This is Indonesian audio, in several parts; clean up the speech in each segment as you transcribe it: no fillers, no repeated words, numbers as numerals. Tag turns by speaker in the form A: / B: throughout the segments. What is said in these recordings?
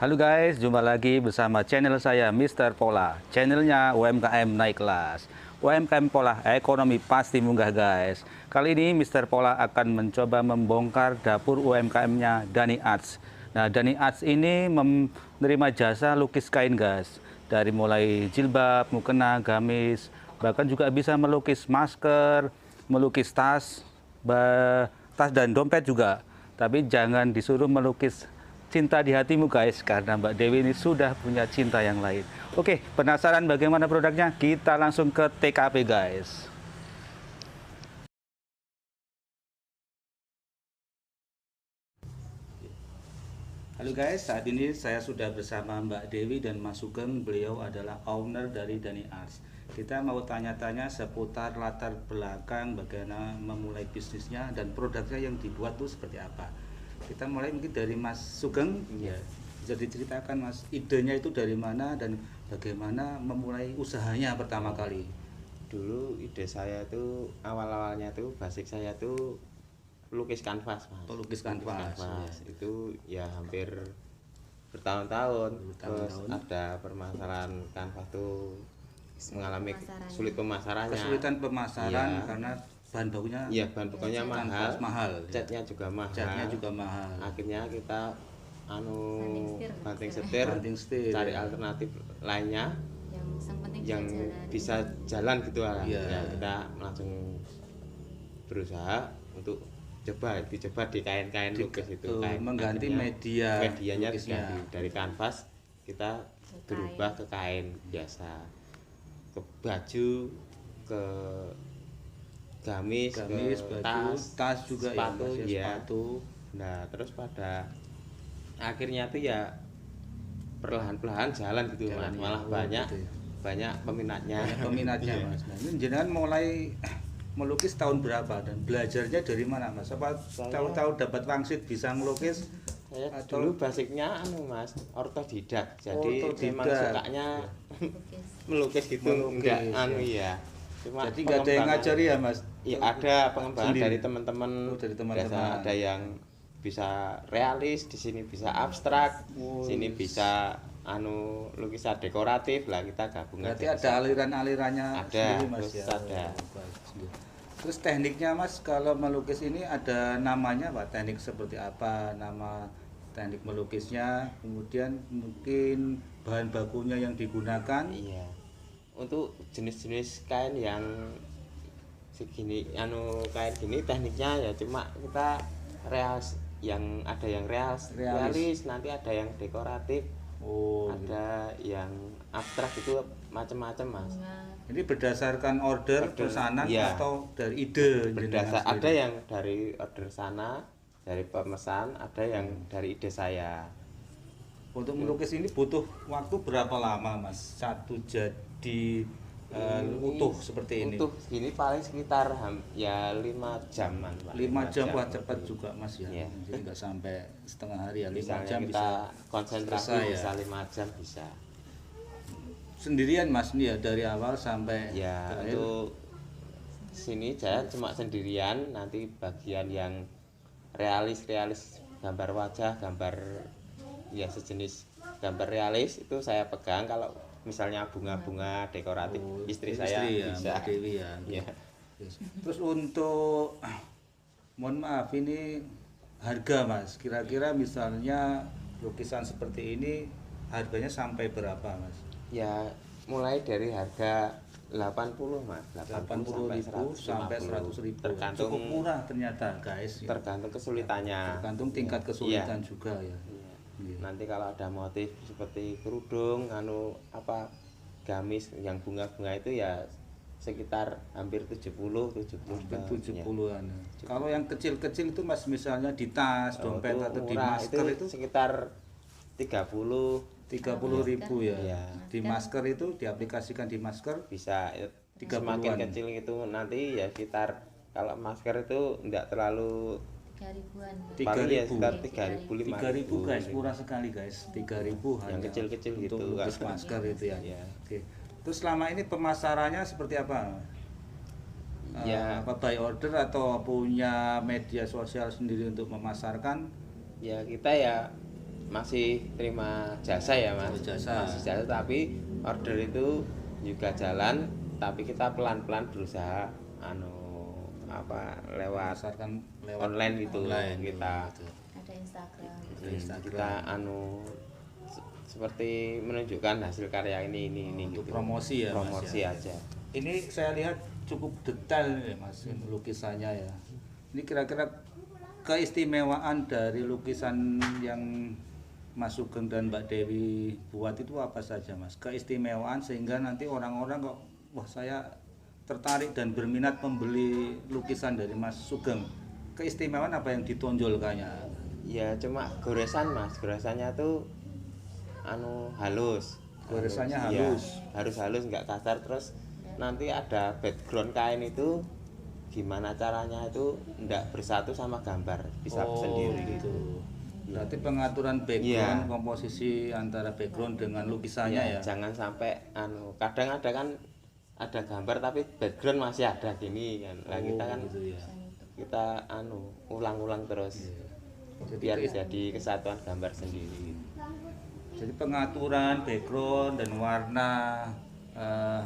A: Halo guys, jumpa lagi bersama channel saya Mr. Pola. Channelnya UMKM naik kelas. UMKM Pola, ekonomi pasti munggah guys. Kali ini Mr. Pola akan mencoba membongkar dapur UMKM-nya Dhani Arts. Nah, Dhani Arts ini menerima jasa lukis kain guys. Dari mulai jilbab, mukena, gamis, bahkan juga bisa melukis masker, melukis tas, tas dan dompet juga. Tapi jangan disuruh melukis cinta di hatimu guys, karena Mbak Dewi ini sudah punya cinta yang lain. Oke, penasaran bagaimana produknya? Kita langsung ke TKP guys. Halo guys, saat ini saya sudah bersama Mbak Dewi dan Mas Sugeng. Beliau adalah owner dari Dhani Arts. Kita mau tanya-tanya seputar latar belakang bagaimana memulai bisnisnya dan produknya yang dibuat tuh seperti apa. Kita mulai mungkin dari Mas Sugeng, ya. Bisa diceritakan Mas, idenya itu dari mana dan bagaimana memulai usahanya pertama kali?
B: Dulu ide saya tuh awal-awalnya tuh basic saya tuh pelukis kanvas, Mas.
A: Pelukis kanvas. Ya.
B: Itu ya hampir bertahun-tahun. Terus ada permasalahan kanvas tuh mengalami sulit pemasarannya.
A: Kesulitan pemasaran
B: ya.
A: Karena bahan bakunya,
B: iya, bahan bakunya mahal,
A: ya.
B: catnya juga mahal. Akhirnya kita banting setir, cari alternatif lainnya yang bisa jalan gitu lah.
A: Ya.
B: Ya, kita langsung berusaha untuk dicoba di kain-kain lukis itu,
A: mengganti
B: medianya diganti dari kanvas, kita berubah ke kain biasa, ke baju, ke gamis, ke
A: baju, tas juga,
B: sepatu,
A: ya,
B: sepatu. Nah, terus pada akhirnya tuh ya perlahan-lahan jalan gitu, Mas. Malah banyak peminatnya.
A: Iya. Mas. Nah, ini jenengan mulai melukis tahun berapa dan belajarnya dari mana, Mas? Apa tahu-tahu dapat wangsit bisa melukis?
B: Saya dulu basicnya Mas, otodidak. Jadi memang sukanya melukis gitu, enggak ya. Cuma
A: jadi nggak ada yang ngajari ya, Mas?
B: Ya ada pengembangan dari teman-teman.
A: Teman-teman.
B: Ada yang bisa realis, di sini bisa abstrak, sini bisa lukisan dekoratif lah, kita gabung.
A: Berarti ada aliran-alirannya
B: sendiri,
A: Mas,
B: terus
A: ya.
B: Ada.
A: Terus tekniknya Mas kalau melukis ini ada namanya Pak? Teknik seperti apa? Nama teknik melukisnya, kemudian mungkin bahan bakunya yang digunakan.
B: Iya. Untuk jenis-jenis kain yang segini kain gini tekniknya ya cuma kita yang ada yang realis, nanti ada yang dekoratif, ada yang abstrak, itu macam-macam Mas.
A: Ini berdasarkan order pesanan ya, atau dari ide?
B: Ada yang dari order sana, dari pemesan, ada yang dari ide saya.
A: Untuk melukis ini butuh waktu berapa lama Mas? Satu jadi utuh seperti ini?
B: Utuh ini paling sekitar ya 5 jaman Pak.
A: 5 jam, wah cepat juga Mas ya.
B: Yeah.
A: Jadi nggak sampai setengah hari ya, 5 jam
B: kita
A: bisa
B: konsentrasi
A: selesai,
B: bisa 5 jam bisa.
A: Sendirian Mas nih ya dari awal sampai
B: ya
A: akhir?
B: Untuk sini saya cuma sendirian, nanti bagian yang realis gambar wajah, gambar ya sejenis gambar realis itu saya pegang. Kalau misalnya bunga-bunga dekoratif istri saya
A: ya,
B: bisa.
A: Mbak Dewi ya.
B: Ya.
A: Terus untuk mohon maaf ini harga Mas, kira-kira misalnya lukisan seperti ini harganya sampai berapa Mas?
B: Ya mulai dari harga 80 Mas,
A: 80.000 sampai 100.000.
B: tergantung,
A: cukup murah ternyata guys ya.
B: Tergantung kesulitannya,
A: tergantung tingkat kesulitan juga ya.
B: Nanti kalau ada motif seperti kerudung, gamis yang bunga-bunga itu ya sekitar hampir 70-an.
A: Kalau yang kecil-kecil itu Mas, misalnya di tas, dompet atau di masker itu
B: sekitar 30.000
A: ya. Di masker itu diaplikasikan di masker
B: bisa
A: 30-an.
B: Semakin kecil itu nanti ya sekitar, kalau masker itu enggak terlalu
A: 3.000 guys, murah sekali guys. 3.000 hanya
B: yang kecil-kecil gitu,
A: untuk lukis masker itu ya.
B: Ya.
A: Oke. Terus selama ini pemasarannya seperti apa?
B: Ya.
A: Apa by order atau punya media sosial sendiri untuk memasarkan?
B: Ya kita ya masih terima jasa ya Mas.
A: Oh, jasa.
B: Masih jasa tapi order itu juga jalan, tapi kita pelan-pelan berusaha lewat
A: Pasarkan lewat
B: online gitu
A: online
B: kita.
A: gitu.
C: Ada Instagram.
B: Kita seperti menunjukkan hasil karya ini
A: Untuk
B: gitu.
A: promosi ya, Mas,
B: Promosi
A: ya.
B: aja.
A: Ini saya lihat cukup detail ya Mas, lukisannya ya. Ini kira-kira keistimewaan dari lukisan yang Mas Sugeng dan Mbak Dewi buat itu apa saja Mas? Keistimewaan sehingga nanti orang-orang kok wah saya tertarik dan berminat membeli lukisan dari Mas Sugeng. Keistimewaan apa yang ditonjolkannya?
B: Ya cuma goresan Mas, goresannya tuh halus.
A: Goresannya
B: Iya,
A: halus.
B: harus halus nggak kasar, terus nanti ada background kain itu gimana caranya itu nggak bersatu sama gambar, bisa sendiri
A: gitu. Berarti pengaturan background,
B: Iya.
A: komposisi antara background dengan lukisannya ya.
B: Jangan sampai kadang ada kan ada gambar tapi background masih ada gini kan. Lah kita kan
A: Gitu ya.
B: kita ulang-ulang terus.
A: Jadi
B: Biar jadi kesatuan gambar sendiri.
A: Jadi pengaturan background dan warna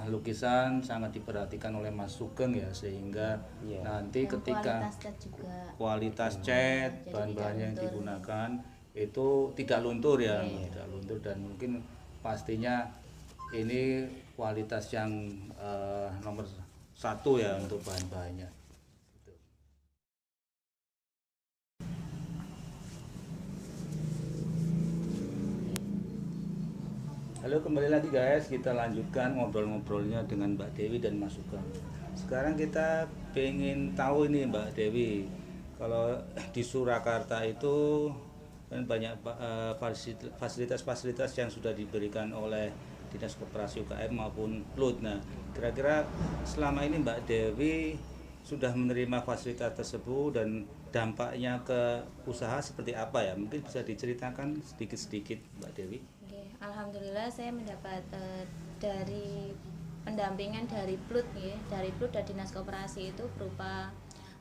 A: lukisan sangat diperhatikan oleh Mas Sugeng ya, sehingga
B: Iya.
A: nanti
C: Dan
A: ketika
C: kualitas cat juga.
A: kualitas cat,
C: Jadi
A: bahan-bahan
C: tidak
A: yang
C: luntur.
A: digunakan itu tidak luntur ya,
C: Iya.
A: tidak luntur, dan mungkin pastinya ini kualitas yang nomor satu ya untuk bahan-bahannya. Gitu. Halo, kembali lagi guys, kita lanjutkan ngobrol-ngobrolnya dengan Mbak Dewi dan Mas Sugeng. Sekarang kita pengen tahu ini Mbak Dewi, kalau di Surakarta itu kan banyak fasilitas-fasilitas yang sudah diberikan oleh Dinas Koperasi UKM maupun PLUD. Nah, kira-kira selama ini Mbak Dewi sudah menerima fasilitas tersebut dan dampaknya ke usaha seperti apa ya? Mungkin bisa diceritakan sedikit-sedikit Mbak Dewi.
C: Oke, alhamdulillah saya mendapat dari pendampingan dari PLUD ya, dari PLUD dan Dinas Koperasi itu berupa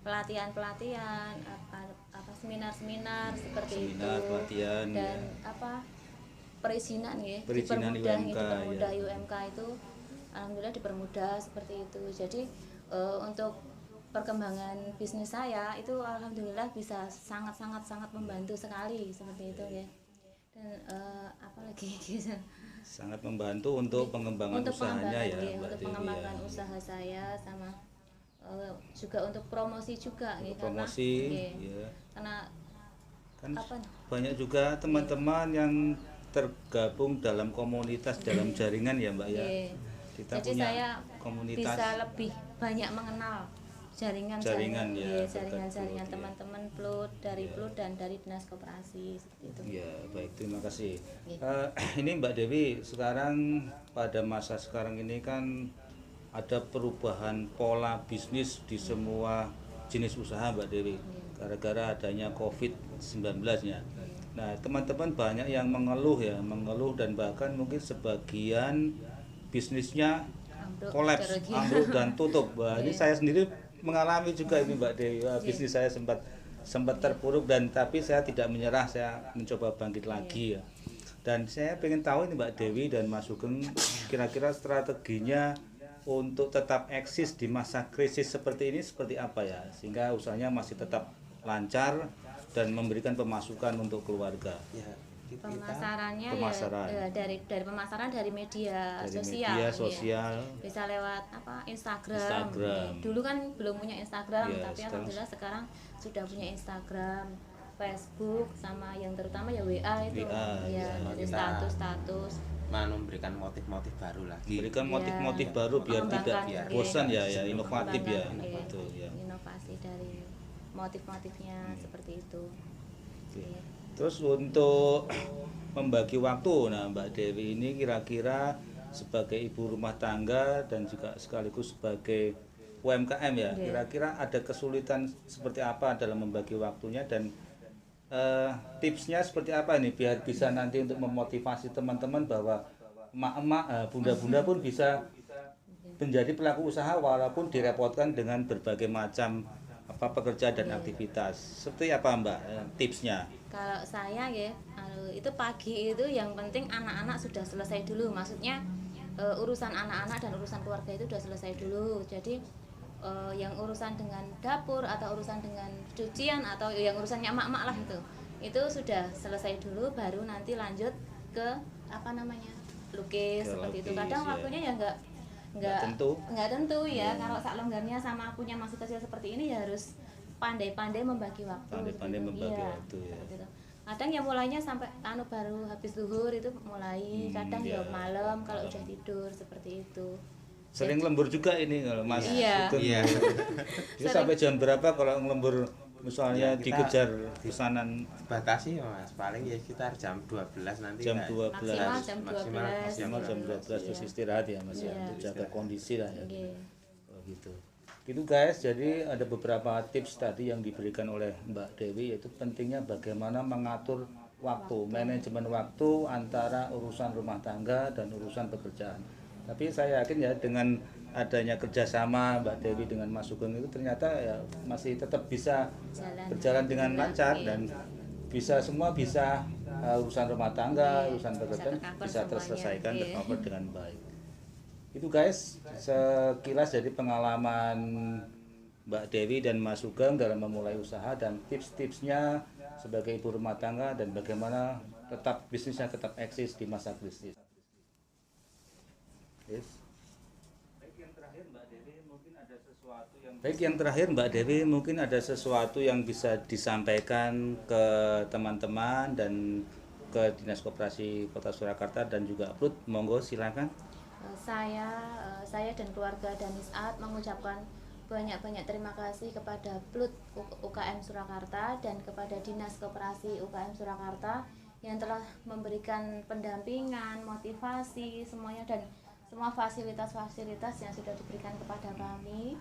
C: pelatihan-pelatihan, apa seminar-seminar seperti
A: Seminar,
C: itu,
A: pelatihan,
C: dan
A: ya.
C: perizinan ya,
A: Perizinan UMK,
C: dipermudah
A: ya.
C: UMK itu alhamdulillah dipermudah seperti itu. Jadi untuk perkembangan bisnis saya itu alhamdulillah bisa sangat membantu sekali seperti itu ya. Dan apalagi gitu.
A: Sangat membantu untuk pengembangan
C: Untuk
A: usahanya
C: pengembangan,
A: ya
C: iya,
A: Mbak
C: untuk
A: Dewi
C: pengembangan
A: ya.
C: usaha saya sama juga untuk promosi juga
A: Untuk
C: nih,
A: promosi
C: iya,
A: ya.
C: karena
A: Kan
C: apa
A: banyak juga teman-teman yang tergabung dalam komunitas, dalam jaringan ya Mbak ya.
C: iya.
A: Kita
C: Jadi
A: punya
C: saya
A: komunitas
C: bisa lebih banyak mengenal
A: Jaringan
C: jaringan
A: ya,
C: jaringan
A: berkat PLUD, ya.
C: teman-teman PLUD dari
A: Iya.
C: PLUD dan dari Dinas Koperasi seperti itu.
A: ya. Baik, terima kasih.
C: Iya.
A: Ini Mbak Dewi, sekarang pada masa sekarang ini kan ada perubahan pola bisnis di semua jenis usaha Mbak Dewi, gara-gara adanya COVID-19-nya. Nah, teman-teman banyak yang mengeluh dan bahkan mungkin sebagian bisnisnya kolaps, ambruk dan tutup. Wah, ini saya sendiri mengalami juga ini Mbak Dewi. Wah, bisnis saya sempat terpuruk, dan tapi saya tidak menyerah, saya mencoba bangkit lagi ya. Dan saya pengen tahu ini Mbak Dewi dan Mas Sugeng, kira-kira strateginya untuk tetap eksis di masa krisis seperti ini seperti apa ya, sehingga usahanya masih tetap lancar dan memberikan pemasukan untuk keluarga.
B: Ya,
C: Pemasarannya
A: Pemasaran.
C: ya dari pemasaran dari media
A: Dari
C: sosial,
A: media
C: ya.
A: sosial.
C: Bisa lewat Instagram.
A: Instagram.
C: Ya. Dulu kan belum punya Instagram,
A: Ya,
C: tapi
A: sekarang-
C: alhamdulillah sekarang sudah punya Instagram, Facebook, sama yang terutama ya WA itu.
A: WA,
C: Ya,
B: ya.
C: dari
B: Kita-
C: status.
B: memberikan motif-motif baru lagi.
A: Berikan
C: Iya.
A: motif-motif baru biar tidak
C: Mengembangkan,
A: bosan ya,
C: iya.
A: inovatif ya.
C: Mengembangkan, iya,
A: Betul ya.
C: inovasi dari motif-motifnya seperti itu.
A: Oke.
C: Iya.
A: Terus untuk membagi waktu, nah Mbak Dewi ini kira-kira sebagai ibu rumah tangga dan juga sekaligus sebagai UMKM ya,
C: Iya.
A: kira-kira ada kesulitan seperti apa dalam membagi waktunya, dan tipsnya seperti apa ini biar bisa nanti untuk memotivasi teman-teman bahwa emak-emak, bunda-bunda pun bisa menjadi pelaku usaha walaupun direpotkan dengan berbagai macam pekerjaan dan aktivitas. Seperti apa Mbak tipsnya?
C: Kalau saya ya, itu pagi itu yang penting anak-anak sudah selesai dulu. Maksudnya urusan anak-anak dan urusan keluarga itu sudah selesai dulu. Jadi yang urusan dengan dapur atau urusan dengan cucian atau yang urusannya emak-emak lah itu sudah selesai dulu. Baru nanti lanjut ke apa namanya lukis
A: Ke
C: seperti itu.
A: lukis,
C: Kadang
A: ya.
C: waktunya ya nggak tentu ya. Kalau sak longgarnya sama akunya masih kecil seperti ini ya harus pandai-pandai membagi waktu.
A: Pandai-pandai
C: gitu.
A: membagi
C: Iya,
A: waktu, ya.
C: seperti itu. Kadang ya mulainya sampai baru habis zuhur itu mulai, kadang
A: iya.
C: ya malam kalau udah tidur seperti itu.
A: Sering lembur juga ini kalau Mas
C: Iya.
A: Sugeng.
B: Iya.
A: Itu sampai jam berapa kalau ngelembur misalnya
B: Ya, kita-
A: dikejar pesanan
B: Batasi ya Mas, paling ya sekitar jam 12 nanti.
A: jam
B: kan.
A: 12.
C: Maksimal jam 12.
A: Maksimal jam 12 terus
C: Iya.
A: istirahat ya Mas ya,
C: Iya.
A: untuk jaga kondisi lah ya.
C: Oke.
A: Oh gitu. Gitu guys, jadi ada beberapa tips tadi yang diberikan oleh Mbak Dewi, yaitu pentingnya bagaimana mengatur waktu, manajemen waktu antara urusan rumah tangga dan urusan pekerjaan. Tapi saya yakin ya dengan adanya kerjasama Mbak Dewi dengan Mas Sugeng itu ternyata ya masih tetap bisa berjalan dengan lancar dan semua bisa urusan rumah tangga,
C: Iya,
A: urusan
C: bisa
A: pekerjaan
C: tercover
A: bisa
C: semuanya.
A: terselesaikan
C: Iya.
A: tercover dengan baik. Itu guys sekilas dari pengalaman Mbak Dewi dan Mas Sugeng dalam memulai usaha dan tips-tipsnya sebagai ibu rumah tangga dan bagaimana bisnisnya tetap eksis di masa krisis. Yes. Baik yang terakhir Mbak Dewi mungkin ada sesuatu yang bisa disampaikan ke teman-teman dan ke Dinas Koperasi Kota Surakarta dan juga Plut, monggo silakan.
C: Saya dan keluarga Danisat mengucapkan banyak-banyak terima kasih kepada Plut UKM Surakarta dan kepada Dinas Koperasi UKM Surakarta yang telah memberikan pendampingan, motivasi semuanya dan semua fasilitas-fasilitas yang sudah diberikan kepada kami,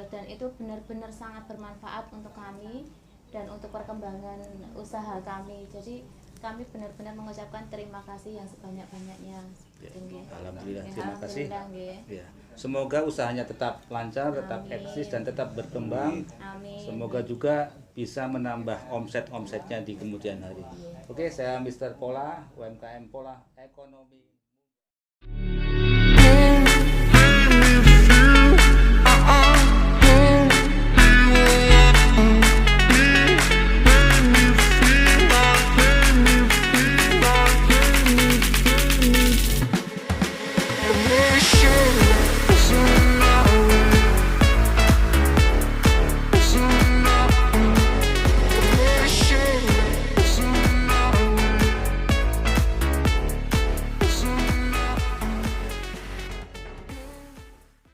C: dan itu benar-benar sangat bermanfaat untuk kami dan untuk perkembangan usaha kami. Jadi kami benar-benar mengucapkan terima kasih yang sebanyak-banyaknya.
A: Ya,
C: Nggih.
A: alhamdulillah,
C: Ya,
A: terima kasih.
C: alhamdulillah, nggih.
A: Ya, semoga usahanya tetap lancar, tetap
C: Amin.
A: eksis dan tetap berkembang.
C: Amin.
A: Semoga juga bisa menambah omsetnya di kemudian hari. Oke, saya Mr. Pola, UMKM Pola Ekonomi.